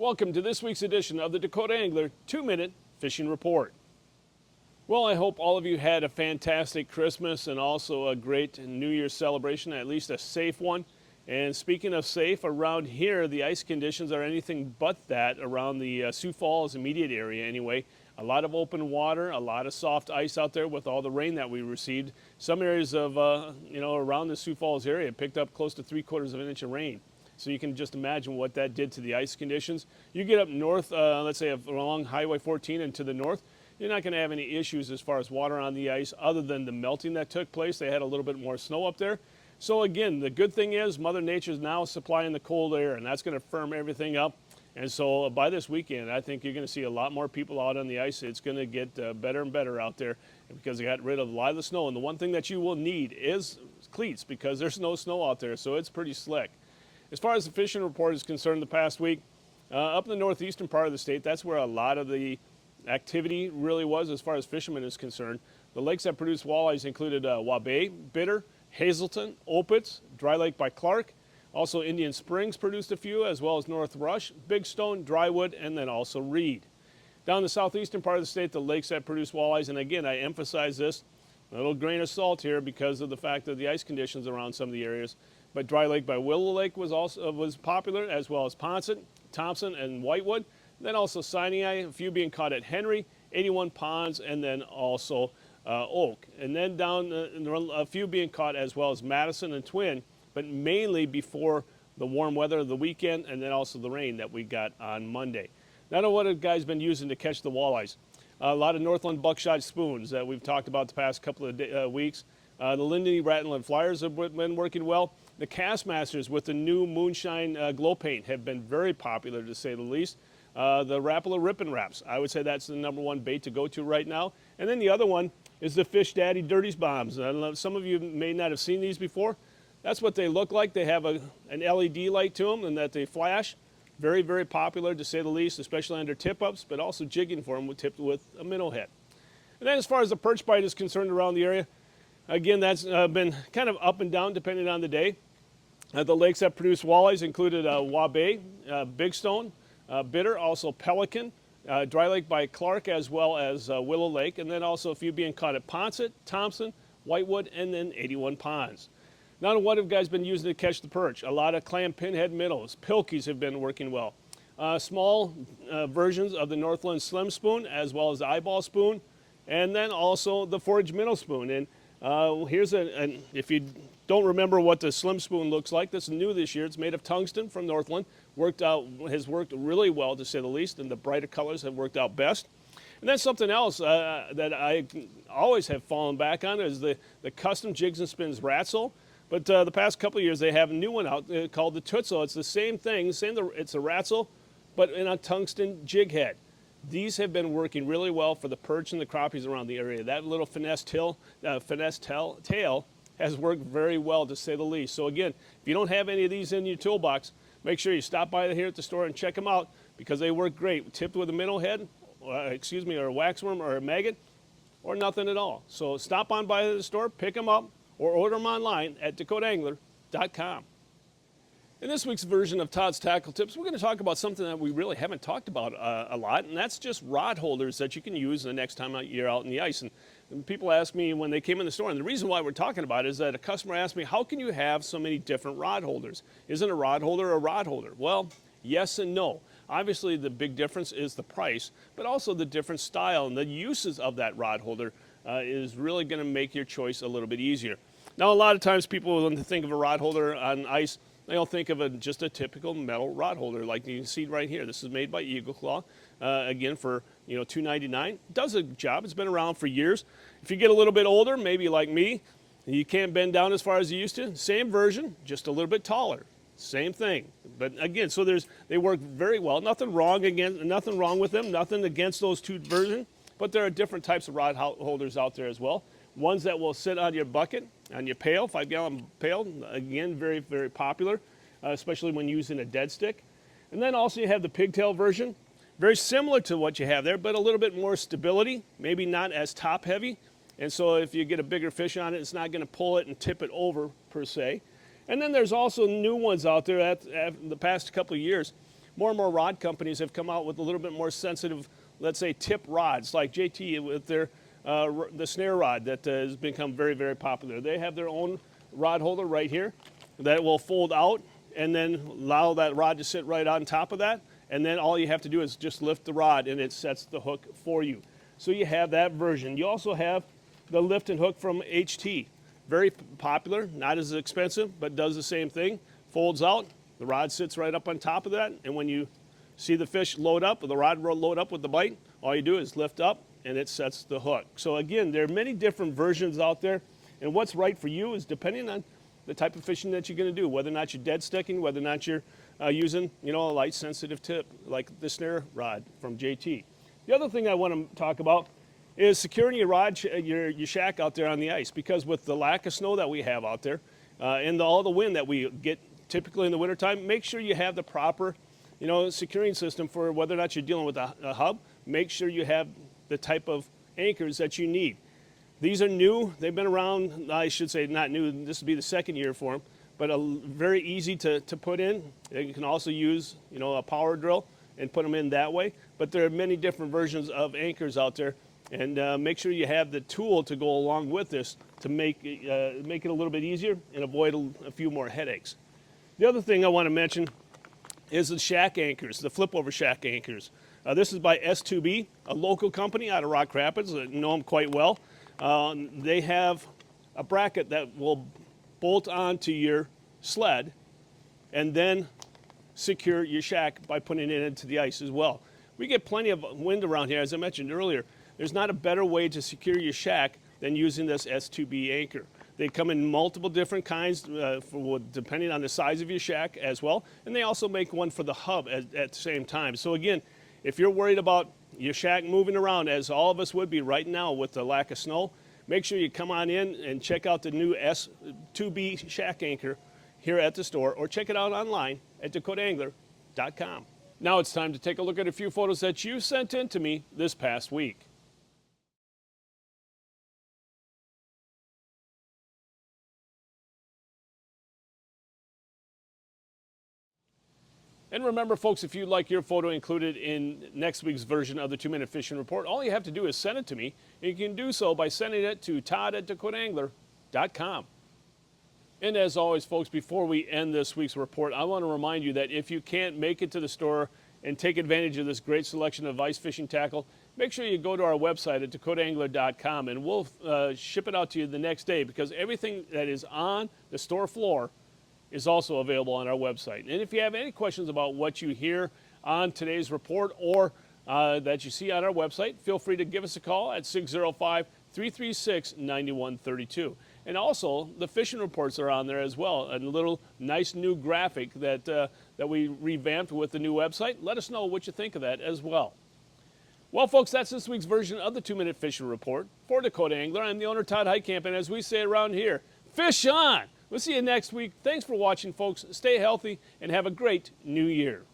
Welcome to this week's edition of the Dakota Angler 2-Minute Fishing Report. Well, I hope all of you had a fantastic Christmas and also a great New Year's celebration, at least a safe one. And speaking of safe, around here the ice conditions are anything but that around the Sioux Falls immediate area anyway. A lot of open water, a lot of soft ice out there with all the rain that we received. Some areas of, around the Sioux Falls area picked up close to 3/4 of an inch of rain. So you can just imagine what that did to the ice conditions. You get up north, let's say along Highway 14 and to the north, you're not going to have any issues as far as water on the ice other than the melting that took place. They had a little bit more snow up there. So again, the good thing is Mother Nature is now supplying the cold air, and that's going to firm everything up. And so by this weekend, I think you're going to see a lot more people out on the ice. It's going to get better and better out there because they got rid of a lot of the snow. And the one thing that you will need is cleats because there's no snow out there, so it's pretty slick. As far as the fishing report is concerned the past week, up in the northeastern part of the state, that's where a lot of the activity really was as far as fishermen is concerned. The lakes that produced walleyes included Waubay, Bitter, Hazelton, Opitz, Dry Lake by Clark. Also Indian Springs produced a few, as well as North Rush, Big Stone, Drywood, and then also Reed. Down the southeastern part of the state, the lakes that produced walleyes, and again, I emphasize this, a little grain of salt here because of the fact of the ice conditions around some of the areas. But Dry Lake by Willow Lake was popular, as well as Ponset, Thompson, and Whitewood. Then also Sinai, a few being caught at Henry, 81 Ponds, and then also Oak. And then down a few being caught as well as Madison and Twin, but mainly before the warm weather of the weekend and then also the rain that we got on Monday. Now, I know what a guy's been using to catch the walleyes. A lot of Northland buckshot spoons that we've talked about the past couple of weeks. The Lindy Rattling Flyers have been working well. The Castmasters with the new Moonshine Glow Paint have been very popular, to say the least. The Rapala Rippin' Wraps, I would say that's the #1 bait to go to right now. And then the other one is the Fish Daddy Dirties Bombs. I don't know, some of you may not have seen these before. That's what they look like. They have an LED light to them and that they flash. Very, very popular, to say the least, especially under tip-ups, but also jigging for them tipped with a minnow head. And then as far as the perch bite is concerned around the area, again, that's been kind of up and down depending on the day. The lakes that produce walleyes included Waubay, Big Stone, Bitter, also Pelican, Dry Lake by Clark, as well as Willow Lake, and then also a few being caught at Ponset, Thompson, Whitewood, and then 81 Ponds. Now, what have guys been using to catch the perch? A lot of clam pinhead minnows. Pilkies have been working well. Small versions of the Northland Slim Spoon, as well as the Eyeball Spoon, and then also the Forage Minnow Spoon. And here's if you don't remember what the Slim Spoon looks like, this is new this year. It's made of tungsten from Northland. Has worked really well, to say the least, and the brighter colors have worked out best. And then something else that I always have fallen back on is the Custom Jigs and Spins Ratzel. But the past couple of years, they have a new one out called the Tutzel. It's the same thing, it's a Ratzel, but in a tungsten jig head. These have been working really well for the perch and the crappies around the area. That little finesse tail has worked very well, to say the least. So again, if you don't have any of these in your toolbox, make sure you stop by here at the store and check them out because they work great. Tipped with a minnow head, or a waxworm or a maggot, or nothing at all. So stop on by the store, pick them up, or order them online at dakotaangler.com. In this week's version of Todd's Tackle Tips, we're going to talk about something that we really haven't talked about a lot, and that's just rod holders that you can use the next time you're out in the ice. And people ask me when they came in the store, and the reason why we're talking about it is that a customer asked me, how can you have so many different rod holders? Isn't a rod holder a rod holder? Well, yes and no. Obviously, the big difference is the price, but also the different style and the uses of that rod holder is really going to make your choice a little bit easier. Now, a lot of times people, when they think of a rod holder on ice, they don't think of just a typical metal rod holder like you can see right here. This is made by Eagle Claw, again for $2.99. Does a job. It's been around for years. If you get a little bit older, maybe like me, you can't bend down as far as you used to. Same version, just a little bit taller. Same thing. But again, so they work very well. Nothing wrong with them. Nothing against those two versions. But there are different types of rod holders out there as well. Ones that will sit on your bucket, on your pail, 5-gallon pail, again, very, very popular, especially when using a dead stick. And then also you have the pigtail version, very similar to what you have there, but a little bit more stability, maybe not as top heavy. And so if you get a bigger fish on it, it's not going to pull it and tip it over per se. And then there's also new ones out there at the past couple of years more and more rod companies have come out with a little bit more sensitive, let's say, tip rods, like JT with their the snare rod that has become very, very popular. They have their own rod holder right here that will fold out and then allow that rod to sit right on top of that. And then all you have to do is just lift the rod and it sets the hook for you. So you have that version. You also have the lift and hook from HT. Very popular, not as expensive, but does the same thing. Folds out, the rod sits right up on top of that, and when you see the fish load up, or the rod load up with the bite, all you do is lift up and it sets the hook. So again, there are many different versions out there, and what's right for you is depending on the type of fishing that you're going to do, whether or not you're dead sticking, whether or not you're using, a light sensitive tip like the snare rod from JT. The other thing I want to talk about is securing your rod, your shack out there on the ice, because with the lack of snow that we have out there and all the wind that we get typically in the wintertime, make sure you have the proper securing system for whether or not you're dealing with a hub. Make sure you have the type of anchors that you need. These are new. They've been around, I should say not new, this will be the second year for them, but very easy to put in. You can also use a power drill and put them in that way, but there are many different versions of anchors out there, and make sure you have the tool to go along with this to make it a little bit easier and avoid a few more headaches. The other thing I want to mention is the shack anchors, the flip over shack anchors. This is by S2B, a local company out of Rock Rapids. I know them quite well. They have a bracket that will bolt onto your sled and then secure your shack by putting it into the ice as well. We get plenty of wind around here, as I mentioned earlier. There's not a better way to secure your shack than using this S2B anchor. They come in multiple different kinds depending on the size of your shack as well, and they also make one for the hub at the same time. So again, if you're worried about your shack moving around, as all of us would be right now with the lack of snow, make sure you come on in and check out the new S2B shack anchor here at the store, or check it out online at DakotaAngler.com. Now it's time to take a look at a few photos that you sent in to me this past week. And remember, folks, if you'd like your photo included in next week's version of the 2-Minute Fishing Report, all you have to do is send it to me. And you can do so by sending it to Todd@DakotaAngler.com. And as always, folks, before we end this week's report, I want to remind you that if you can't make it to the store and take advantage of this great selection of ice fishing tackle, make sure you go to our website at DakotaAngler.com, and we'll ship it out to you the next day, because everything that is on the store floor is also available on our website. And if you have any questions about what you hear on today's report or that you see on our website, feel free to give us a call at 605-336-9132. And also, the fishing reports are on there as well, and a little nice new graphic that we revamped with the new website. Let us know what you think of that as well. Well, folks, that's this week's version of the 2-Minute Fishing Report. For Dakota Angler, I'm the owner, Todd Heitkamp, and as we say around here, fish on! We'll see you next week. Thanks for watching, folks. Stay healthy and have a great new year.